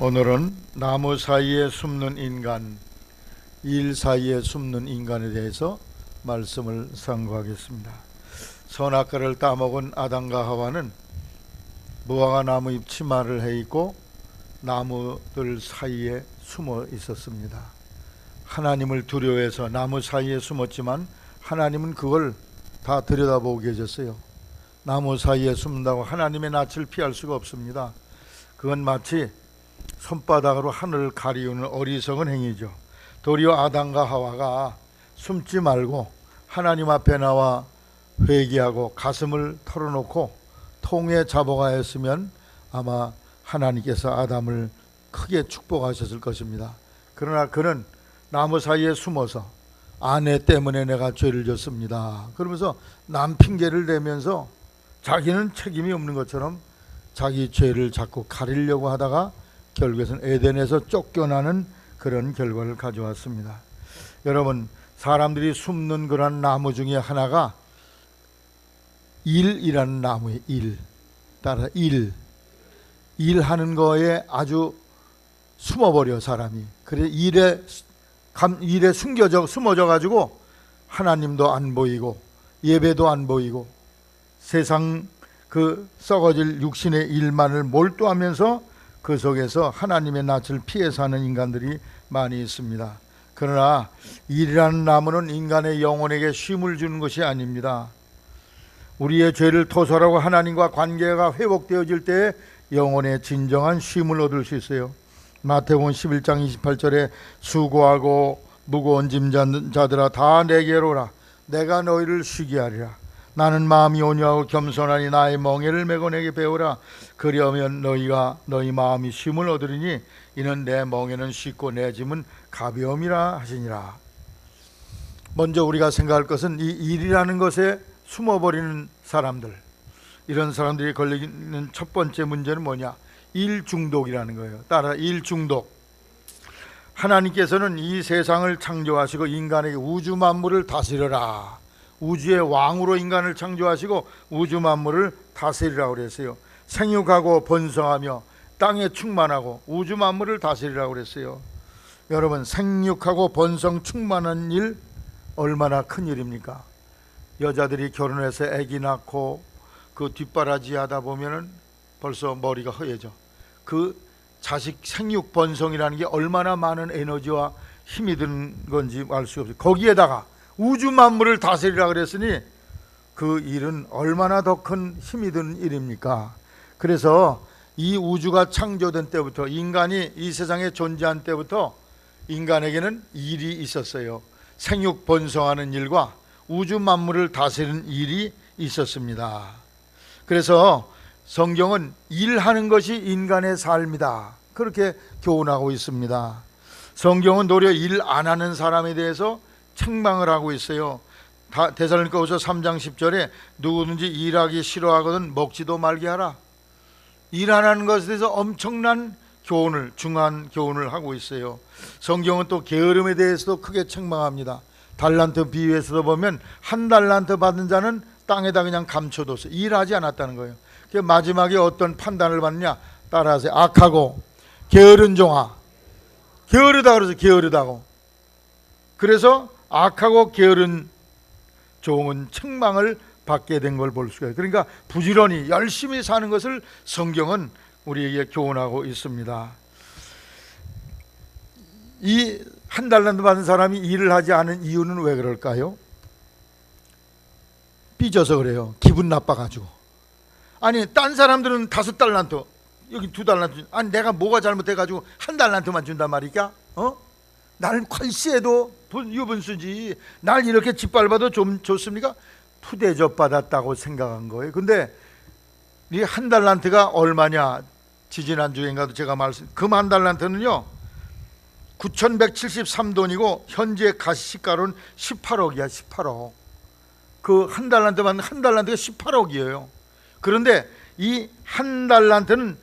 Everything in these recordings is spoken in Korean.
오늘은 나무 사이에 숨는 인간, 일 사이에 숨는 인간에 대해서 말씀을 상고하겠습니다. 선악과를 따먹은 아담과 하와는 무화과 나무 잎 치마를 해 입고 나무들 사이에 숨어 있었습니다. 하나님을 두려워해서 나무 사이에 숨었지만 하나님은 그걸 다 들여다보고 계셨어요. 나무 사이에 숨는다고 하나님의 낯을 피할 수가 없습니다. 그건 마치 손바닥으로 하늘을 가리우는 어리석은 행위죠. 도리어 아담과 하와가 숨지 말고 하나님 앞에 나와 회개하고 가슴을 털어놓고 통에 잡아가였으면 아마 하나님께서 아담을 크게 축복하셨을 것입니다. 그러나 그는 나무 사이에 숨어서 아내 때문에 내가 죄를 졌습니다 그러면서 남 핑계를 대면서 자기는 책임이 없는 것처럼 자기 죄를 자꾸 가리려고 하다가 결국에는 에덴에서 쫓겨나는 그런 결과를 가져왔습니다. 여러분, 사람들이 숨는 그런 나무 중에 하나가 일이라는 나무의 일. 따라 일하는 거에 아주 숨어버려 사람이. 그래 일에 숨어져 가지고 하나님도 안 보이고 예배도 안 보이고 세상 그 썩어질 육신의 일만을 몰두하면서 그 속에서 하나님의 낯을 피해 사는 인간들이 많이 있습니다. 그러나 일이라는 나무는 인간의 영혼에게 쉼을 주는 것이 아닙니다. 우리의 죄를 토설하고 하나님과 관계가 회복되어질 때 영혼의 진정한 쉼을 얻을 수 있어요. 마태복음 11장 28절에 수고하고 무거운 짐 진 자들아 다 내게로 오라. 내가 너희를 쉬게 하리라. 나는 마음이 온유하고 겸손하니 나의 멍에를 메고 내게 배우라. 그리하면 너희가 너희 마음이 쉼을 얻으리니 이는 내 멍에는 쉽고 내 짐은 가벼움이라 하시니라. 먼저 우리가 생각할 것은 이 일이라는 것에 숨어버리는 사람들, 이런 사람들이 걸리는 첫 번째 문제는 뭐냐? 일 중독이라는 거예요. 따라 일 중독. 하나님께서는 이 세상을 창조하시고 인간에게 우주 만물을 다스려라, 우주의 왕으로 인간을 창조하시고 우주 만물을 다스리라고 그랬어요. 생육하고 번성하며 땅에 충만하고 우주 만물을 다스리라고 그랬어요. 여러분, 생육하고 번성 충만한 일 얼마나 큰 일입니까? 여자들이 결혼해서 아기 낳고 그 뒷바라지 하다 보면은 벌써 머리가 허해져. 그 자식 생육 번성이라는 게 얼마나 많은 에너지와 힘이 드는 건지 알 수 없어요. 거기에다가 우주 만물을 다스리라 그랬으니 그 일은 얼마나 더 큰 힘이 드는 일입니까? 그래서 이 우주가 창조된 때부터, 인간이 이 세상에 존재한 때부터 인간에게는 일이 있었어요. 생육 번성하는 일과 우주 만물을 다스리는 일이 있었습니다. 그래서 성경은 일하는 것이 인간의 삶이다, 그렇게 교훈하고 있습니다. 성경은 도리어 일 안 하는 사람에 대해서 책망을 하고 있어요. 데살로니가후서 3장 10절에 누구든지 일하기 싫어하거든 먹지도 말게 하라. 일 안 하는 것에 대해서 엄청난 교훈을, 중요한 교훈을 하고 있어요. 성경은 또 게으름에 대해서도 크게 책망합니다. 달란트 비유에서도 보면 한 달란트 받은 자는 땅에다 그냥 감춰뒀어요. 일하지 않았다는 거예요. 마지막에 어떤 판단을 받느냐? 따라하세요. 악하고 게으른 종아. 게으르다 그래서 게으르다고. 그래서 악하고 게으른 종은 책망을 받게 된 걸 볼 수가 있어요. 그러니까 부지런히 열심히 사는 것을 성경은 우리에게 교훈하고 있습니다. 이 한 달란트 받은 사람이 일을 하지 않은 이유는 왜 그럴까요? 삐져서 그래요. 기분 나빠가지고. 아니, 딴 사람들은 5달란트, 여기 2달란트. 아니, 내가 뭐가 잘못해가지고 한 달란트만 준단 말이야? 날 콸시해도 유분수지. 날 이렇게 짓밟아도 좀 좋습니까? 푸대접 받았다고 생각한 거예요. 근데 이 한 달란트가 얼마냐? 지지난주인가도 제가 금 한 달란트는요 9,173돈이고 현재 가시가로는 18억이야. 18억. 그 한 달란트만, 한 달란트가 18억이에요 그런데 이 한 달란트는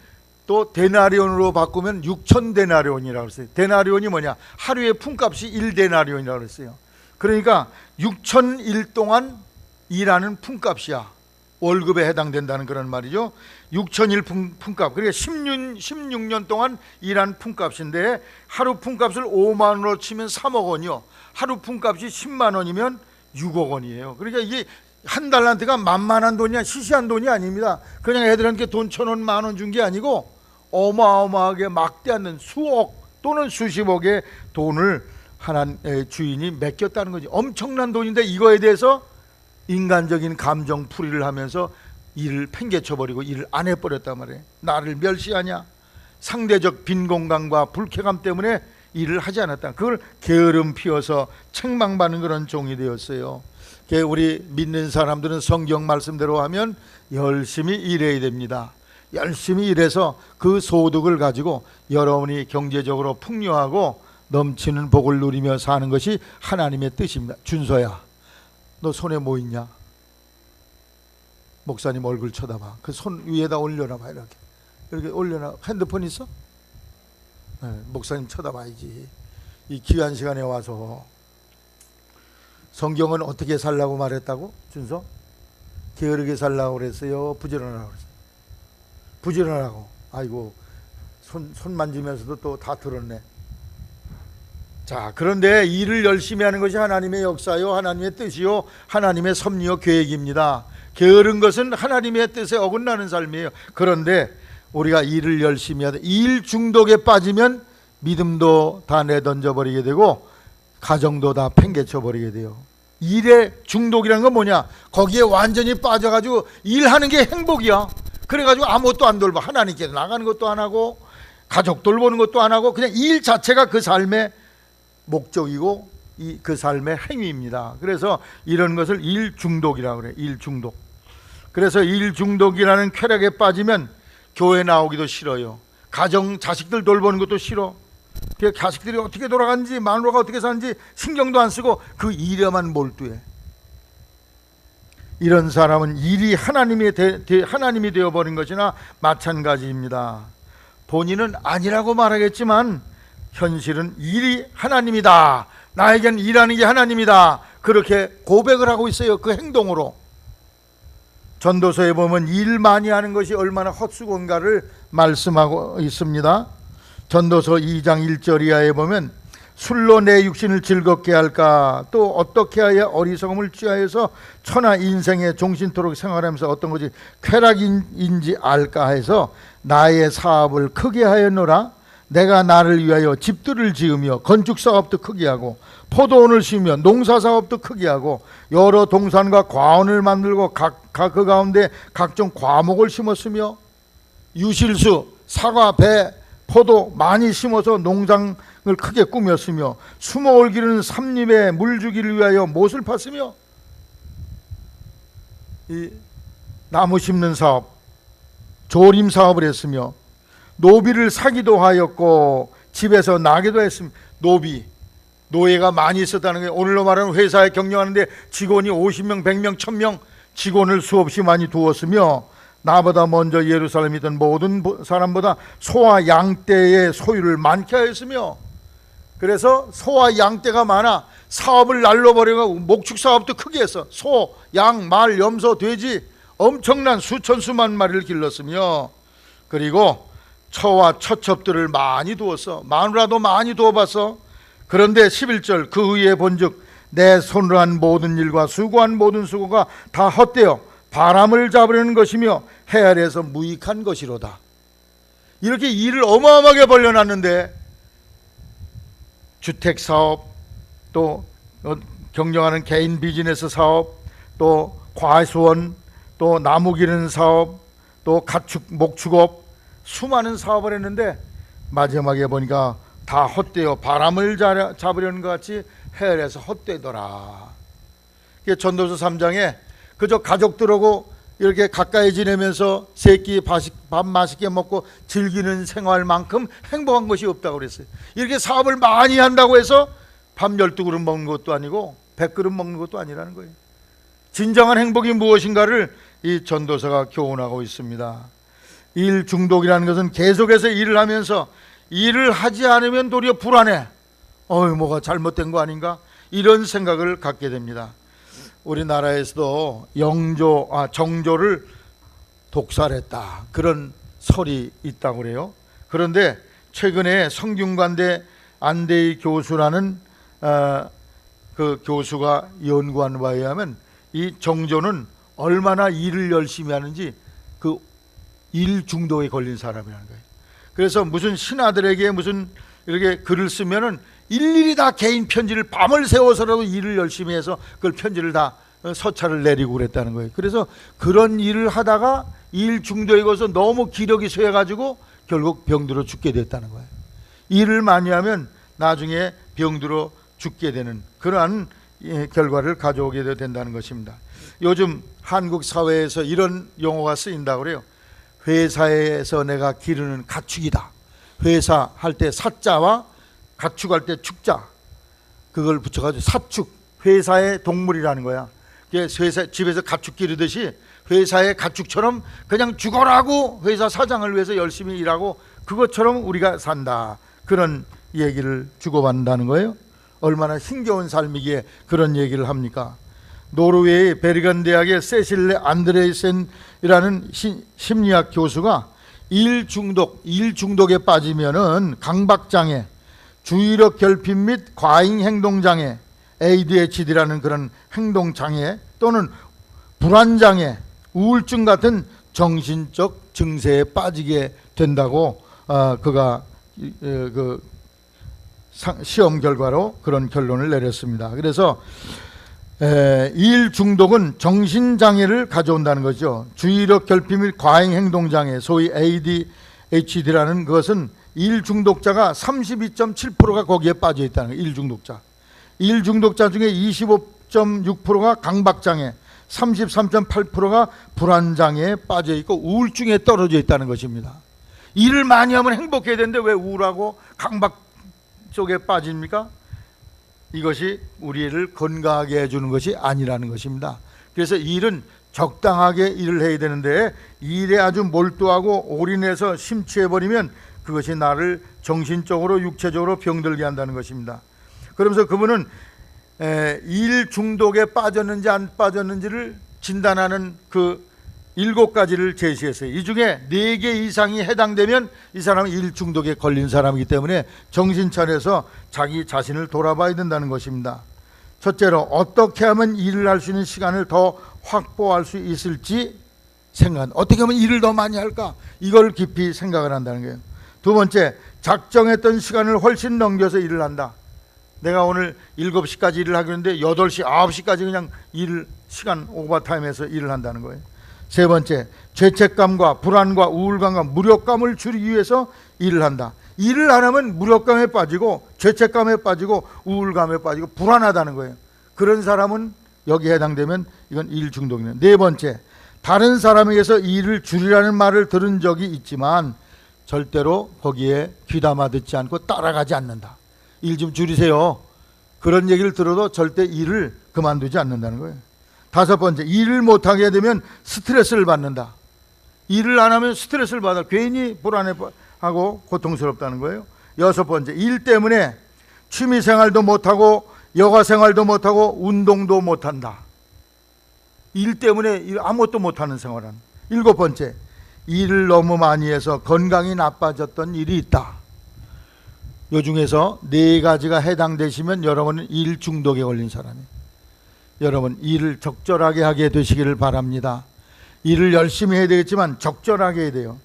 또 데나리온으로 바꾸면 6,000데나리온이라고 했어요. 데나리온이 뭐냐? 하루의 품값이 1데나리온이라고 했어요. 그러니까 6,001 동안 일하는 품값이야. 월급에 해당된다는 그런 말이죠. 6,000일 품값, 그러니까 16년 동안 일한 품값인데, 하루 품값을 5만 원으로 치면 3억 원이요, 하루 품값이 10만 원이면 6억 원이에요. 그러니까 이게 한 달란트가 만만한 돈이야, 시시한 돈이 아닙니다. 그냥 애들한테 돈 1,000원, 만원 준 게 아니고 어마어마하게 막대하는 수억 또는 수십억의 돈을 하나님 주인이 맡겼다는 거지. 엄청난 돈인데 이거에 대해서 인간적인 감정 풀이를 하면서 일을 팽개쳐버리고 일을 안 해버렸단 말이에요. 나를 멸시하냐, 상대적 빈공간과 불쾌감 때문에 일을 하지 않았다. 그걸 게으름 피워서 책망받는 그런 종이 되었어요. 우리 믿는 사람들은 성경 말씀대로 하면 열심히 일해야 됩니다. 열심히 일해서 그 소득을 가지고 여러분이 경제적으로 풍요하고 넘치는 복을 누리며 사는 것이 하나님의 뜻입니다. 준서야, 너 손에 뭐 있냐? 목사님 얼굴 쳐다봐. 그 손 위에다 올려놔봐. 이렇게 올려놔. 핸드폰 있어? 네, 목사님 쳐다봐야지. 이 귀한 시간에 와서. 성경은 어떻게 살라고 말했다고? 준서? 게으르게 살라고 그랬어요? 부지런하라고 그랬어요? 부지런하라고. 아이고, 손 만지면서도 또 다 들었네. 자, 그런데 일을 열심히 하는 것이 하나님의 역사요, 하나님의 뜻이요, 하나님의 섭리요, 계획입니다. 게으른 것은 하나님의 뜻에 어긋나는 삶이에요. 그런데 우리가 일을 열심히 하되 일 중독에 빠지면 믿음도 다 내던져버리게 되고 가정도 다 팽개쳐버리게 돼요. 일의 중독이라는 건 뭐냐? 거기에 완전히 빠져가지고 일하는 게 행복이야. 그래가지고 아무것도 안 돌봐. 하나님께 나가는 것도 안 하고 가족 돌보는 것도 안 하고 그냥 일 자체가 그 삶의 목적이고 그 삶의 행위입니다. 그래서 이런 것을 일 중독이라고 그래요. 일 중독. 그래서 일 중독이라는 쾌락에 빠지면 교회 나오기도 싫어요. 가정 자식들 돌보는 것도 싫어. 자식들이 어떻게 돌아가는지, 마누라가 어떻게 사는지 신경도 안 쓰고 그 일에만 몰두해. 이런 사람은 일이 하나님이 되어버린 것이나 마찬가지입니다. 본인은 아니라고 말하겠지만 현실은 일이 하나님이다, 나에겐 일하는 게 하나님이다, 그렇게 고백을 하고 있어요. 그 행동으로. 전도서에 보면 일 많이 하는 것이 얼마나 헛수고인가를 말씀하고 있습니다. 전도서 2장 1절 이하에 보면 술로 내 육신을 즐겁게 할까, 또 어떻게 하여 어리석음을 취하여서 천하 인생에 종신토록 생활하면서 어떤 것이 쾌락인지 알까 해서 나의 사업을 크게 하였노라. 내가 나를 위하여 집들을 지으며 건축사업도 크게 하고 포도원을 심으며 농사사업도 크게 하고 여러 동산과 과원을 만들고 그 가운데 각종 과목을 심었으며 유실수, 사과, 배, 포도 많이 심어서 농장을 크게 꾸몄으며 수목을 기르는 삼림에 물 주기를 위하여 못을 팠으며 이 나무 심는 사업, 조림 사업을 했으며 노비를 사기도 하였고 집에서 나게도 했습니다. 노예가 많이 있었다는 게 오늘로 말하는 회사에 경영하는데 직원이 50명, 100명, 1000명 직원을 수없이 많이 두었으며 나보다 먼저 예루살렘에 있던 모든 사람보다 소와 양떼의 소유를 많게 하였으며, 그래서 소와 양떼가 많아 사업을 날려버리고 목축 사업도 크게 했어. 소, 양, 말, 염소, 돼지 엄청난 수천 수만 마리를 길렀으며, 그리고 처와 처첩들을 많이 두었어. 마누라도 많이 두어봤어. 그런데 11절 그 후에 본즉 내 손으로 한 모든 일과 수고한 모든 수고가 다 헛되어 바람을 잡으려는 것이며 해 아래에서 무익한 것이로다. 이렇게 일을 어마어마하게 벌려놨는데 주택사업, 또 경영하는 개인 비즈니스 사업, 또 과수원, 또 나무 기르는 사업, 또 가축 목축업, 수많은 사업을 했는데 마지막에 보니까 다 헛되어 바람을 잡으려는 것 같이 해 아래에서 헛되더라. 전도서 3장에 그저 가족들하고 이렇게 가까이 지내면서 세끼 밥 맛있게 먹고 즐기는 생활만큼 행복한 것이 없다고 그랬어요. 이렇게 사업을 많이 한다고 해서 밥 12그릇 먹는 것도 아니고 100그릇 먹는 것도 아니라는 거예요. 진정한 행복이 무엇인가를 이 전도서가 교훈하고 있습니다. 일 중독이라는 것은 계속해서 일을 하면서 일을 하지 않으면 도리어 불안해. 뭐가 잘못된 거 아닌가? 이런 생각을 갖게 됩니다. 우리나라에서도 정조를 독살했다, 그런 설이 있다고 그래요. 그런데 최근에 성균관대 안대희 교수라는 그 교수가 연구한 바에 의하면 이 정조는 얼마나 일을 열심히 하는지 그 일 중독에 걸린 사람이라는 거예요. 그래서 무슨 신하들에게 무슨 이렇게 글을 쓰면은 일일이 다 개인 편지를 밤을 새워서라도 일을 열심히 해서 그걸 편지를 다 서찰을 내리고 그랬다는 거예요. 그래서 그런 일을 하다가 일 중독에 걸려서 너무 기력이 쇠해가지고 결국 병들어 죽게 됐다는 거예요. 일을 많이 하면 나중에 병들어 죽게 되는 그러한 결과를 가져오게 된다는 것입니다. 요즘 한국 사회에서 이런 용어가 쓰인다고 그래요. 회사에서 내가 기르는 가축이다. 회사 할 때 사자와 가축할 때 축자, 그걸 붙여가지고 사축, 회사의 동물이라는 거야. 회사, 집에서 가축 기르듯이 회사의 가축처럼 그냥 죽어라고 회사 사장을 위해서 열심히 일하고 그것처럼 우리가 산다, 그런 얘기를 주고받는다는 거예요. 얼마나 힘겨운 삶이기에 그런 얘기를 합니까? 노르웨이 베르겐 대학의 세실레 안드레이센이라는 심리학 교수가 일 중독에 빠지면은 강박장애, 주의력 결핍 및 과잉 행동장애, ADHD라는 그런 행동장애 또는 불안장애, 우울증 같은 정신적 증세에 빠지게 된다고 그가 그 시험 결과로 그런 결론을 내렸습니다. 그래서 일 중독은 정신장애를 가져온다는 거죠. 주의력 결핍 및 과잉 행동장애, 소위 ADHD라는 것은 일 중독자가 32.7%가 거기에 빠져 있다는 거예요. 일 중독자 중에 25.6%가 강박장애, 33.8%가 불안장애에 빠져 있고 우울증에 떨어져 있다는 것입니다. 일을 많이 하면 행복해야 되는데 왜 우울하고 강박 속에 빠집니까? 이것이 우리를 건강하게 해주는 것이 아니라는 것입니다. 그래서 일은 적당하게 일을 해야 되는데 일에 아주 몰두하고 올인해서 심취해버리면 그것이 나를 정신적으로 육체적으로 병들게 한다는 것입니다. 그러면서 그분은 일 중독에 빠졌는지 안 빠졌는지를 진단하는 그 7가지를 제시했어요. 이 중에 4개 이상이 해당되면 이 사람은 일 중독에 걸린 사람이기 때문에 정신 차려서 자기 자신을 돌아봐야 된다는 것입니다. 첫째로, 어떻게 하면 일을 할 수 있는 시간을 더 확보할 수 있을지 어떻게 하면 일을 더 많이 할까? 이걸 깊이 생각을 한다는 거예요. 두 번째, 작정했던 시간을 훨씬 넘겨서 일을 한다. 내가 오늘 7시까지 일을 하기로 했는데 8시, 9시까지 그냥 시간 오버타임해서 일을 한다는 거예요. 세 번째, 죄책감과 불안과 우울감과 무력감을 줄이기 위해서 일을 한다. 일을 안 하면 무력감에 빠지고 죄책감에 빠지고 우울감에 빠지고 불안하다는 거예요. 그런 사람은 여기에 해당되면 이건 일 중독이네요. 네 번째, 다른 사람에게서 일을 줄이라는 말을 들은 적이 있지만 절대로 거기에 귀담아 듣지 않고 따라가지 않는다. 일 좀 줄이세요. 그런 얘기를 들어도 절대 일을 그만두지 않는다는 거예요. 다섯 번째, 일을 못하게 되면 스트레스를 받는다. 일을 안 하면 스트레스를 받아 괜히 불안해하고 고통스럽다는 거예요. 여섯 번째, 일 때문에 취미생활도 못하고 여가생활도 못하고 운동도 못한다. 일 때문에 아무것도 못하는 생활은. 일곱 번째, 일을 너무 많이 해서 건강이 나빠졌던 일이 있다. 요 중에서 4가지가 해당되시면 여러분은 일 중독에 걸린 사람이에요. 여러분, 일을 적절하게 하게 되시기를 바랍니다. 일을 열심히 해야 되겠지만 적절하게 해야 돼요.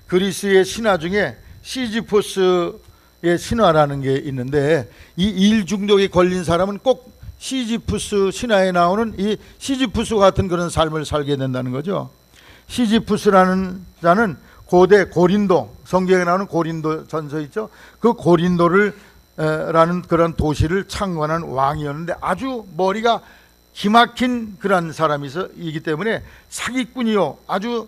그리스의 신화 중에 시지푸스의 신화라는 게 있는데 이 일 중독에 걸린 사람은 꼭 시지푸스 신화에 나오는 이 시지푸스 같은 그런 삶을 살게 된다는 거죠. 시지푸스라는 자는 고대 고린도, 성경에 나오는 고린도 전서 있죠. 그 고린도를 라는 그런 도시를 창건한 왕이었는데 아주 머리가 기막힌 그런 사람이기 때문에 사기꾼이요, 아주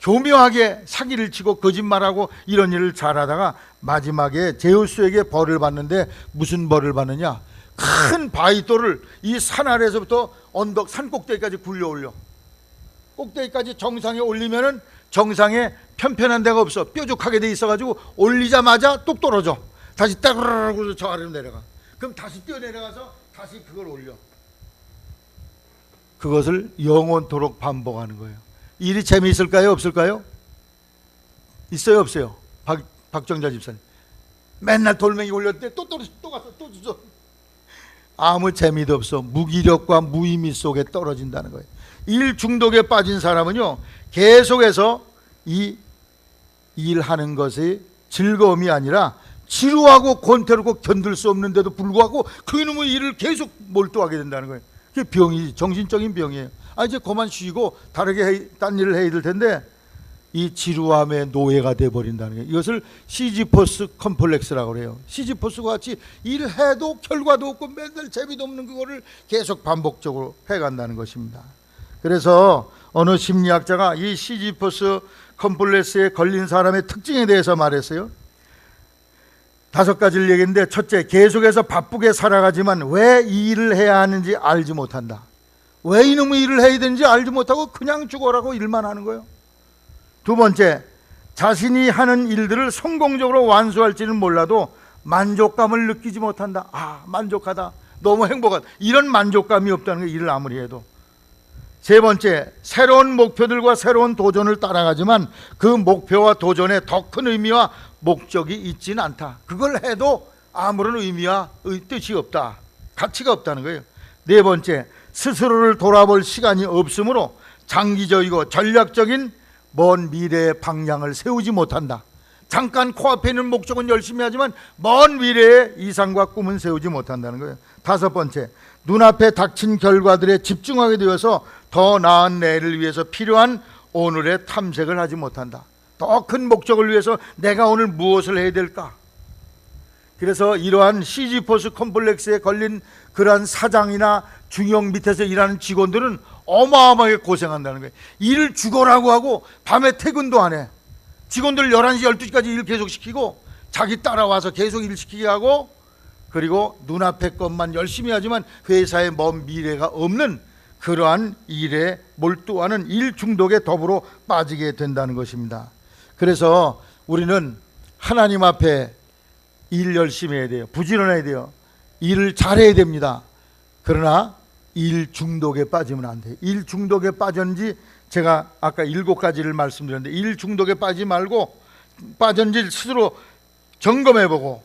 교묘하게 사기를 치고 거짓말하고 이런 일을 잘하다가 마지막에 제우스에게 벌을 받는데 무슨 벌을 받느냐? 큰 바위돌을 이 산 아래에서부터 언덕 산 꼭대기까지 굴려 올려. 꼭대기까지 정상에 올리면은 정상에 편편한 데가 없어. 뾰족하게 돼 있어가지고 올리자마자 뚝 떨어져. 다시 따그르르 저 아래로 내려가. 그럼 다시 뛰어 내려가서 다시 그걸 올려. 그것을 영원토록 반복하는 거예요. 일이 재미있을까요? 없을까요? 있어요? 없어요? 박정자 집사님 맨날 돌멩이 올렸는데 또 떨어져, 또 가서 또 주워. 아무 재미도 없어. 무기력과 무의미 속에 떨어진다는 거예요. 일 중독에 빠진 사람은요, 계속해서 이 일하는 것이 즐거움이 아니라 지루하고 권태롭고 견딜 수 없는데도 불구하고 그 이놈의 일을 계속 몰두하게 된다는 거예요. 그게 병이, 정신적인 병이에요. 이제 그만 쉬고 딴 일을 해야 될 텐데 이 지루함의 노예가 돼버린다는 거예요. 이것을 시지퍼스 컴플렉스라고 그래요. 시지퍼스와 같이 일해도 결과도 없고 맨날 재미도 없는 그거를 계속 반복적으로 해간다는 것입니다. 그래서 어느 심리학자가 이 시지퍼스 컴플렉스에 걸린 사람의 특징에 대해서 말했어요. 5가지를 얘기했는데, 첫째, 계속해서 바쁘게 살아가지만 왜 이 일을 해야 하는지 알지 못한다. 왜 이놈의 일을 해야 되는지 알지 못하고 그냥 죽어라고 일만 하는 거예요. 두 번째, 자신이 하는 일들을 성공적으로 완수할지는 몰라도 만족감을 느끼지 못한다. 만족하다, 너무 행복하다, 이런 만족감이 없다는 거예요, 일을 아무리 해도. 세 번째, 새로운 목표들과 새로운 도전을 따라가지만 그 목표와 도전에 더 큰 의미와 목적이 있지는 않다. 그걸 해도 아무런 의미와 뜻이 없다, 가치가 없다는 거예요. 네 번째, 스스로를 돌아볼 시간이 없으므로 장기적이고 전략적인 먼 미래의 방향을 세우지 못한다. 잠깐 코앞에 있는 목적은 열심히 하지만 먼 미래의 이상과 꿈은 세우지 못한다는 거예요. 다섯 번째, 눈앞에 닥친 결과들에 집중하게 되어서 더 나은 내일을 위해서 필요한 오늘의 탐색을 하지 못한다. 더 큰 목적을 위해서 내가 오늘 무엇을 해야 될까? 그래서 이러한 시지퍼스 컴플렉스에 걸린 그러한 사장이나 중형 밑에서 일하는 직원들은 어마어마하게 고생한다는 거예요. 일을 죽어라고 하고 밤에 퇴근도 안 해. 직원들 11시 12시까지 일 계속 시키고 자기 따라와서 계속 일 시키게 하고, 그리고 눈앞의 것만 열심히 하지만 회사의 먼 미래가 없는 그러한 일에 몰두하는 일 중독에 더불어 빠지게 된다는 것입니다. 그래서 우리는 하나님 앞에 일 열심히 해야 돼요. 부지런해야 돼요. 일을 잘해야 됩니다. 그러나 일 중독에 빠지면 안 돼요. 일 중독에 빠졌는지, 제가 아까 7가지를 말씀드렸는데, 일 중독에 빠지지 말고 빠졌는지 스스로 점검해보고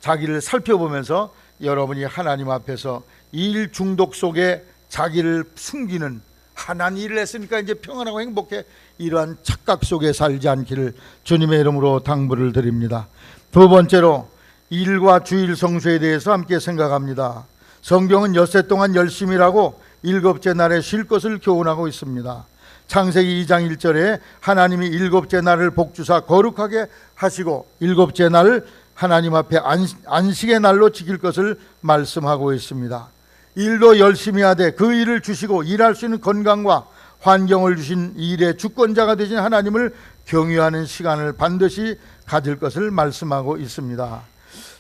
자기를 살펴보면서 여러분이 하나님 앞에서 일 중독 속에 자기를 숨기는, 하나님 일을 했으니까 이제 평안하고 행복해, 이러한 착각 속에 살지 않기를 주님의 이름으로 당부를 드립니다. 두 번째로, 일과 주일 성수에 대해서 함께 생각합니다. 성경은 엿새 동안 열심히 일하고 7째 날에 쉴 것을 교훈하고 있습니다. 창세기 2장 1절에 하나님이 7째 날을 복주사 거룩하게 하시고 7째 날을 하나님 앞에 안식의 날로 지킬 것을 말씀하고 있습니다. 일도 열심히 하되 그 일을 주시고 일할 수 있는 건강과 환경을 주신 일의 주권자가 되신 하나님을 경유하는 시간을 반드시 가질 것을 말씀하고 있습니다.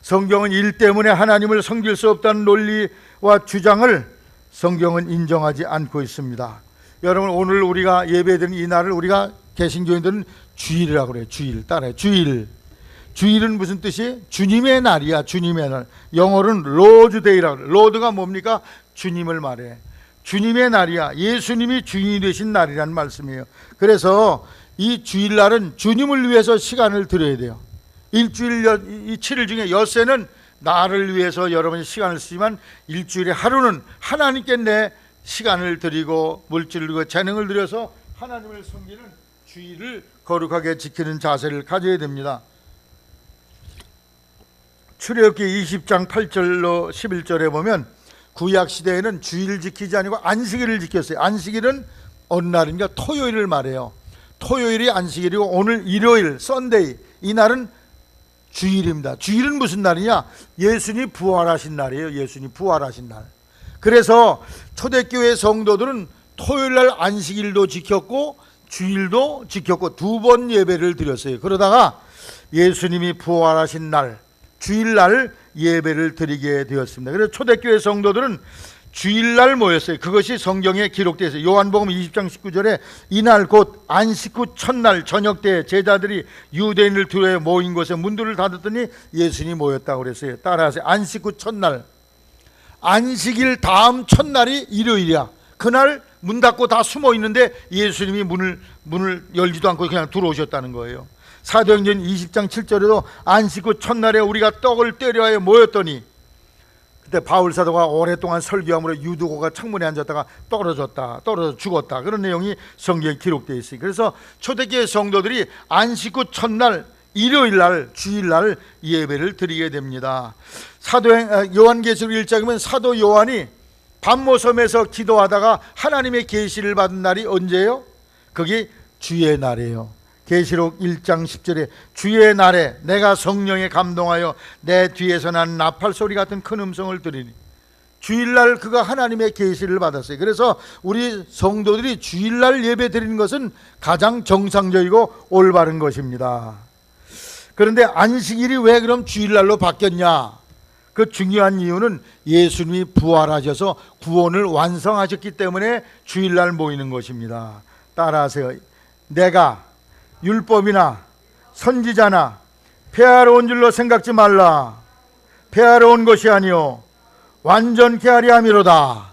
성경은 일 때문에 하나님을 섬길 수 없다는 논리와 주장을 성경은 인정하지 않고 있습니다. 여러분, 오늘 우리가 예배드리는 이 날을 우리가 개신교인들은 주일이라고 그래요. 주일, 따라해요. 주일. 주일은 무슨 뜻이에요? 주님의 날이야. 주님의 날. 영어로는 로드데이라고 그래요. 로드가 뭡니까? 주님을 말해. 주님의 날이야. 예수님이 주인이 되신 날이라는 말씀이에요. 그래서 이 주일날은 주님을 위해서 시간을 드려야 돼요. 일주일 이 7일 중에 엿새는 나를 위해서 여러분이 시간을 쓰지만 일주일에 하루는 하나님께 내 시간을 드리고 물질을 드리고 재능을 들여서 하나님을 섬기는 주일을 거룩하게 지키는 자세를 가져야 됩니다. 출애굽기 20장 8절로 11절에 보면 구약 시대에는 주일 지키지 아니고 안식일을 지켰어요. 안식일은 어느 날인가? 토요일을 말해요. 토요일이 안식일이고 오늘 일요일 썬데이, 이 날은 주일입니다. 주일은 무슨 날이냐? 예수님이 부활하신 날이에요. 예수님이 부활하신 날. 그래서 초대교회 성도들은 토요일날 안식일도 지켰고 주일도 지켰고 2번 예배를 드렸어요. 그러다가 예수님이 부활하신 날 주일날 예배를 드리게 되었습니다. 그래서 초대교회 성도들은 주일날 모였어요. 그것이 성경에 기록되어 있어요. 요한복음 20장 19절에 이날 곧 안식 후 첫날 저녁 때 제자들이 유대인을 두루에 모인 곳에 문들을 닫았더니 예수님이 모였다고 그랬어요. 따라하세요. 안식 후 첫날. 안식일 다음 첫날이 일요일이야. 그날 문 닫고 다 숨어 있는데 예수님이 문을 열지도 않고 그냥 들어오셨다는 거예요. 사도행전 20장 7절에도 안식 후 첫날에 우리가 떡을 떼려하여 모였더니, 그때 바울 사도가 오랫동안 설교함으로 유두고가 창문에 앉았다가 떨어져 죽었다, 그런 내용이 성경에 기록되어 있어요. 그래서 초대교회 성도들이 안식 후 첫날 일요일날, 주일날 예배를 드리게 됩니다. 요한계시록 1장이면 사도 요한이 반모섬에서 기도하다가 하나님의 계시를 받은 날이 언제예요? 그게 주의 날이에요. 계시록 1장 10절에 주의 날에 내가 성령에 감동하여 내 뒤에서 난 나팔 소리 같은 큰 음성을 들으니, 주일날 그가 하나님의 계시를 받았어요. 그래서 우리 성도들이 주일날 예배 드리는 것은 가장 정상적이고 올바른 것입니다. 그런데 안식일이 왜 그럼 주일날로 바뀌었냐? 그 중요한 이유는 예수님이 부활하셔서 구원을 완성하셨기 때문에 주일날 모이는 것입니다. 따라하세요. 내가 율법이나 선지자나 폐하러 온 줄로 생각지 말라. 폐하러 온 것이 아니요 완전케 하려 함이로다.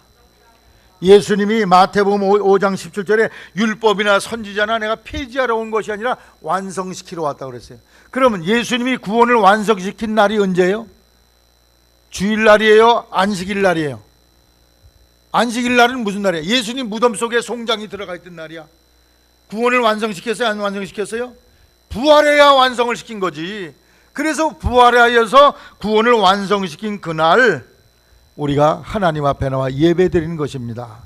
예수님이 마태복음 5장 17절에 율법이나 선지자나 내가 폐지하러 온 것이 아니라 완성시키러 왔다고 그랬어요. 그러면 예수님이 구원을 완성시킨 날이 언제예요? 주일날이에요? 안식일날이에요? 안식일날은 무슨 날이에요? 예수님 무덤 속에 송장이 들어가 있던 날이야. 구원을 완성시켰어요? 안 완성시켰어요? 부활해야 완성을 시킨 거지. 그래서 부활하여서 구원을 완성시킨 그날 우리가 하나님 앞에 나와 예배 드리는 것입니다.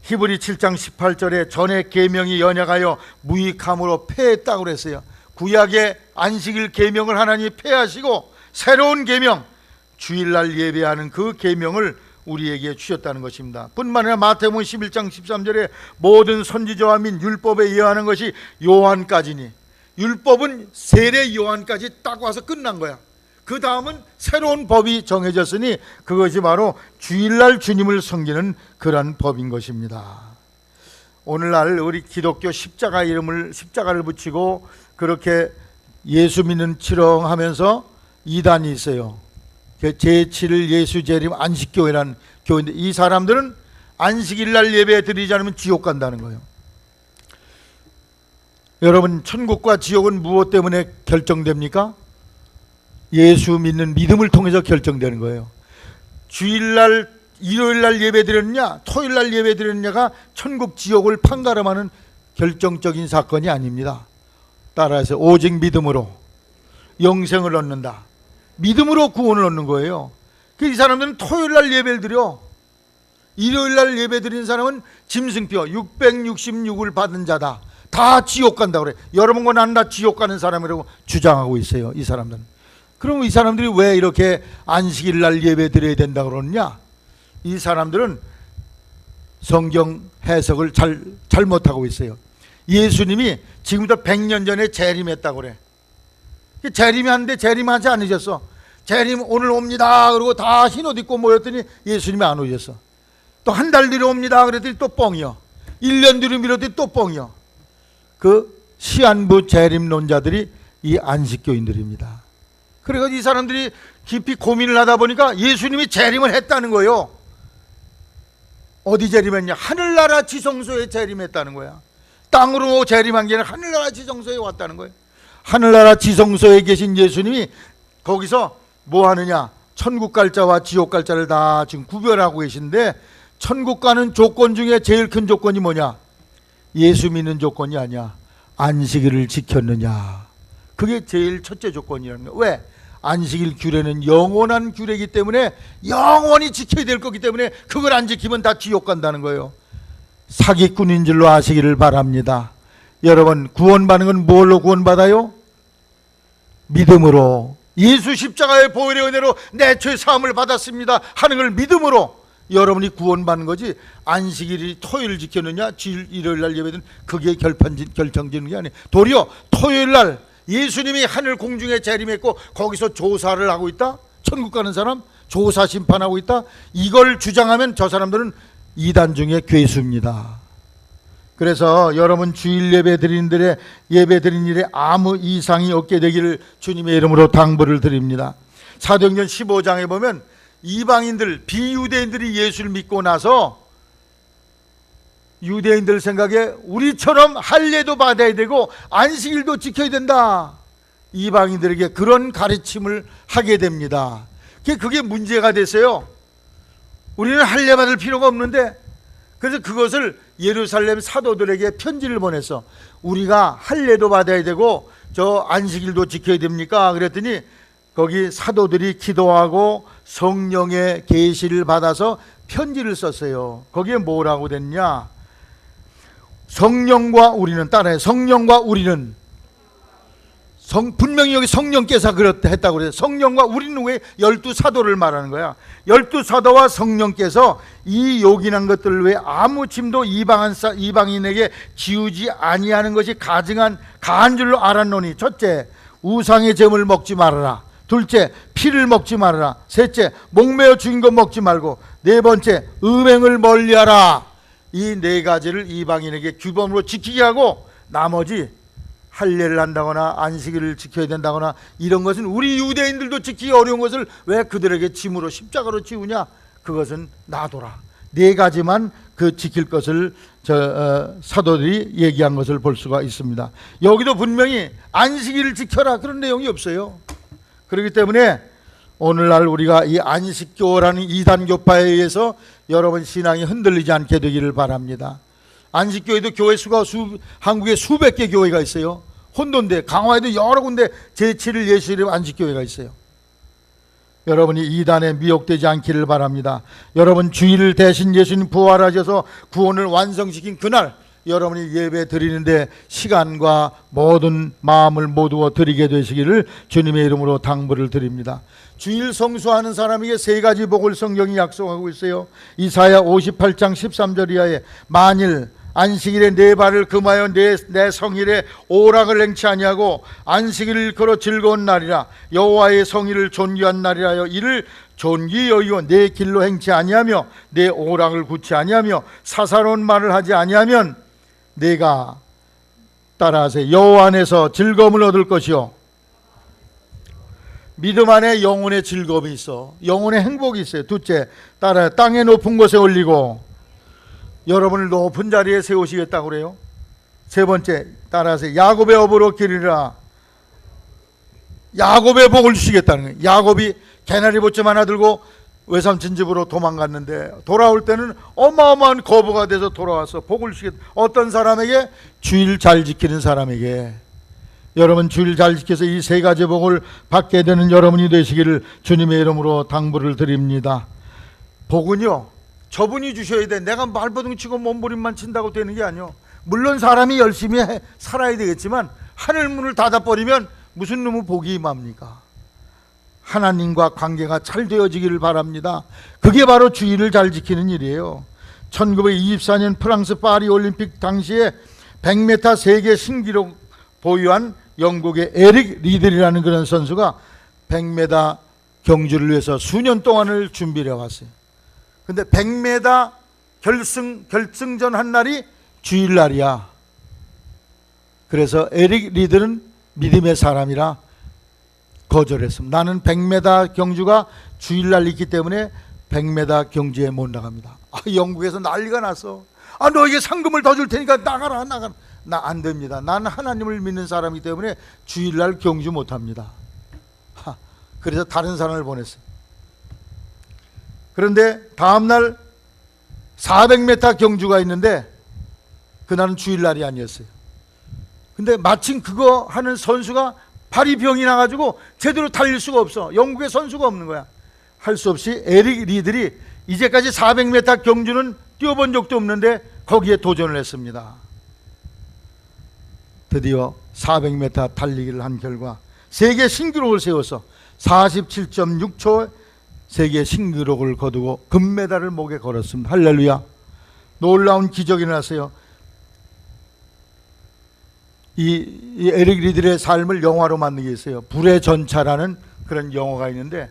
히브리 7장 18절에 전에 계명이 연약하여 무익함으로 폐했다고 그랬어요. 구약의 안식일 계명을 하나님이 폐하시고 새로운 계명, 주일날 예배하는 그 계명을 우리에게 주셨다는 것입니다. 뿐만 아니라 마태복음 11장 13절에 모든 선지자와 및 율법에 의하는 것이 요한까지니, 율법은 세례 요한까지 딱 와서 끝난 거야. 그 다음은 새로운 법이 정해졌으니 그것이 바로 주일날 주님을 섬기는 그런 법인 것입니다. 오늘날 우리 기독교 십자가를 붙이고 그렇게 예수 믿는 치렁하면서 이단이 있어요. 제7일 예수 재림 안식교회라는 교회인데, 이 사람들은 안식일날 예배 드리지 않으면 지옥 간다는 거예요. 여러분, 천국과 지옥은 무엇 때문에 결정됩니까? 예수 믿는 믿음을 통해서 결정되는 거예요. 주일날, 일요일날 예배 드렸느냐, 토요일날 예배 드렸느냐가 천국 지옥을 판가름하는 결정적인 사건이 아닙니다. 따라서 오직 믿음으로 영생을 얻는다. 믿음으로 구원을 얻는 거예요. 이 사람들은 토요일날 예배를 드려. 일요일날 예배 드린 사람은 짐승표 666을 받은 자다. 다 지옥 간다고 그래. 여러분과 나는 다 지옥 가는 사람이라고 주장하고 있어요, 이 사람들은. 그럼 이 사람들이 왜 이렇게 안식일날 예배 드려야 된다고 그러느냐? 이 사람들은 성경 해석을 잘못하고 있어요. 예수님이 지금부터 100년 전에 재림했다고 그래. 재림하는데 재림하지 않으셨어. 재림 오늘 옵니다 그러고 다 흰옷 입고 모였더니 예수님이 안 오셨어. 또 한 달 뒤에 옵니다 그랬더니 또 뻥이요. 1년 뒤로 미뤘더니 또 뻥이요. 그 시한부 재림론자들이 이 안식교인들입니다. 그래서 이 사람들이 깊이 고민을 하다 보니까 예수님이 재림을 했다는 거예요. 어디 재림했냐? 하늘나라 지성소에 재림했다는 거야. 땅으로 재림한 게 아니라 하늘나라 지성소에 왔다는 거예요. 하늘나라 지성소에 계신 예수님이 거기서 뭐 하느냐? 천국 갈 자와 지옥 갈 자를 다 지금 구별하고 계신데, 천국 가는 조건 중에 제일 큰 조건이 뭐냐? 예수 믿는 조건이 아니야. 안식일을 지켰느냐. 그게 제일 첫째 조건이라는 거예요. 왜? 안식일 규례는 영원한 규례이기 때문에 영원히 지켜야 될 거기 때문에 그걸 안 지키면 다 지옥 간다는 거예요. 사기꾼인 줄로 아시기를 바랍니다. 여러분, 구원받는 건 뭘로 구원받아요? 믿음으로. 예수 십자가의 보혈의 은혜로 내 죄 사함을 받았습니다 하는 걸 믿음으로 여러분이 구원받는 거지. 안식일이 토요일 지켰느냐 일요일날 예배든 그게 결정지는 게 아니에요. 도리어 토요일날 예수님이 하늘 공중에 재림했고 거기서 조사를 하고 있다? 천국 가는 사람 조사 심판하고 있다? 이걸 주장하면 저 사람들은 이단 중에 괴수입니다. 그래서 여러분 주일 예배 드리는 일에 아무 이상이 없게 되기를 주님의 이름으로 당부를 드립니다. 사도행전 15장에 보면 이방인들, 비유대인들이 예수를 믿고 나서 유대인들 생각에 우리처럼 할례도 받아야 되고 안식일도 지켜야 된다. 이방인들에게 그런 가르침을 하게 됩니다. 그게 문제가 됐어요. 우리는 할례 받을 필요가 없는데, 그래서 그것을 예루살렘 사도들에게 편지를 보냈어. 우리가 할례도 받아야 되고 저 안식일도 지켜야 됩니까? 그랬더니 거기 사도들이 기도하고 성령의 계시를 받아서 편지를 썼어요. 거기에 뭐라고 됐냐? 성령과 우리는, 따라해, 성령과 우리는, 분명히 여기 성령께서 그렇다 했다고 그래요. 성령과 우리는 왜 12사도를 말하는 거야? 12사도와 성령께서 이 요긴한 것들을 왜 아무 짐도 이방인에게 지우지 아니하는 것이 가한 줄로 알았노니, 첫째, 우상의 제물 먹지 말아라. 둘째, 피를 먹지 말아라. 셋째, 목매어 죽인 것 먹지 말고. 네 번째, 음행을 멀리하라. 이 네 가지를 이방인에게 규범으로 지키게 하고, 나머지 할례를 한다거나 안식일을 지켜야 된다거나 이런 것은 우리 유대인들도 지키기 어려운 것을 왜 그들에게 짐으로 십자가로 지우냐? 그것은 놔둬라. 네 가지만 그 지킬 것을 사도들이 얘기한 것을 볼 수가 있습니다. 여기도 분명히 안식일을 지켜라 그런 내용이 없어요. 그렇기 때문에 오늘날 우리가 이 안식교라는 이단교파에 의해서 여러분 신앙이 흔들리지 않게 되기를 바랍니다. 안식교회도 교회 수가 한국에 수백 개 교회가 있어요. 혼돈대, 강화에도 여러 군데 제7일 예수일의 안식교회가 있어요. 여러분이 이단에 미혹되지 않기를 바랍니다. 여러분 주일을 대신 예수님 부활하셔서 구원을 완성시킨 그날 여러분이 예배 드리는데 시간과 모든 마음을 모두어 드리게 되시기를 주님의 이름으로 당부를 드립니다. 주일 성수하는 사람에게 세 가지 복을 성경이 약속하고 있어요. 이사야 58장 13절 이하에 만일 안식일에 네 발을 금하여 내 성일에 오락을 행치 아니하고 안식일을 걸어 즐거운 날이라 여호와의 성일을 존귀한 날이라 하여 이를 존귀히 여기고 내 길로 행치 아니하며 내 오락을 굳지 아니하며 사사로운 말을 하지 아니하면 내가 따라하세요. 여호와 안에서 즐거움을 얻을 것이요. 믿음 안에 영혼의 즐거움이 있어. 영혼의 행복이 있어요. 둘째, 따라 땅의 높은 곳에 올리고 여러분을 높은 자리에 세우시겠다고 그래요. 세 번째, 따라하세요. 야곱의 업으로 기르라. 야곱의 복을 주시겠다는 거예요. 야곱이 개나리 보점 하나 들고 외삼촌 집으로 도망갔는데 돌아올 때는 어마어마한 거부가 돼서 돌아와서 복을 주시겠다. 어떤 사람에게? 주일 잘 지키는 사람에게. 여러분 주일 잘 지켜서 이 세 가지 복을 받게 되는 여러분이 되시기를 주님의 이름으로 당부를 드립니다. 복은요, 저분이 주셔야 돼. 내가 말버둥 치고 몸부림만 친다고 되는 게 아니요. 물론 사람이 열심히 살아야 되겠지만 하늘 문을 닫아버리면 무슨 놈의 복이 임합니까? 하나님과 관계가 잘 되어지기를 바랍니다. 그게 바로 주일을 잘 지키는 일이에요. 1924년 프랑스 파리 올림픽 당시에 100m 세계 신기록 보유한 영국의 에릭 리들이라는 그런 선수가 100m 경주를 위해서 수년 동안을 준비를 해왔어요. 근데 100m 결승전 한 날이 주일날이야. 그래서 에릭 리들은 믿음의 사람이라 거절했습니다. 나는 100m 경주가 주일날 있기 때문에 100m 경주에 못 나갑니다. 영국에서 난리가 났어. 너에게 상금을 더 줄 테니까 나가라. 나 안 됩니다. 나는 하나님을 믿는 사람이기 때문에 주일날 경주 못 합니다. 그래서 다른 사람을 보냈어요. 그런데 다음날 400m 경주가 있는데 그날은 주일날이 아니었어요. 근데 마침 그거 하는 선수가 발이 병이 나가지고 제대로 달릴 수가 없어. 영국에 선수가 없는 거야. 할 수 없이 에릭 리들이 이제까지 400m 경주는 뛰어본 적도 없는데 거기에 도전을 했습니다. 드디어 400m 달리기를 한 결과 세계 신기록을 세워서 47.6초 세계 신기록을 거두고 금메달을 목에 걸었습니다. 할렐루야. 놀라운 기적이 났어요. 이 에릭 리들의 삶을 영화로 만든 게 있어요. 불의 전차라는 그런 영화가 있는데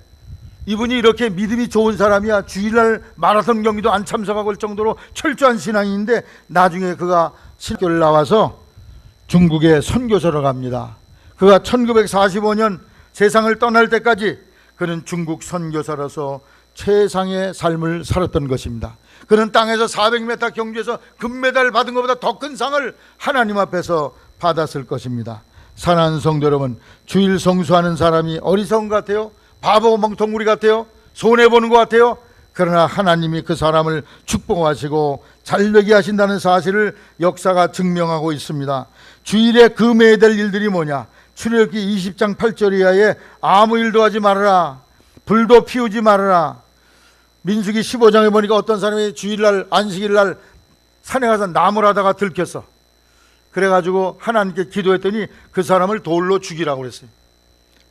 이분이 이렇게 믿음이 좋은 사람이야. 주일날 마라톤 경기도 안 참석하고 올 정도로 철저한 신앙인데 나중에 그가 신학교를 나와서 중국에 선교사로 갑니다. 그가 1945년 세상을 떠날 때까지 그는 중국 선교사로서 최상의 삶을 살았던 것입니다. 그는 땅에서 400m 경주에서 금메달 받은 것보다 더 큰 상을 하나님 앞에서 받았을 것입니다. 사랑하는 성도 여러분, 주일 성수하는 사람이 어리석은 것 같아요? 바보 멍텅구리 같아요? 손해보는 것 같아요? 그러나 하나님이 그 사람을 축복하시고 잘되게 하신다는 사실을 역사가 증명하고 있습니다. 주일에 금해야 될 일들이 뭐냐? 출애굽기 20장 8절 이하에 아무 일도 하지 말아라, 불도 피우지 말아라. 민수기 15장에 보니까 어떤 사람이 주일날 안식일날 산에 가서 나무를 하다가 들켰어. 그래가지고 하나님께 기도했더니 그 사람을 돌로 죽이라고 그랬어요.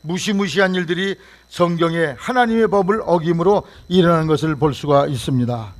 무시무시한 일들이 성경에 하나님의 법을 어김으로 일어나는 것을 볼 수가 있습니다.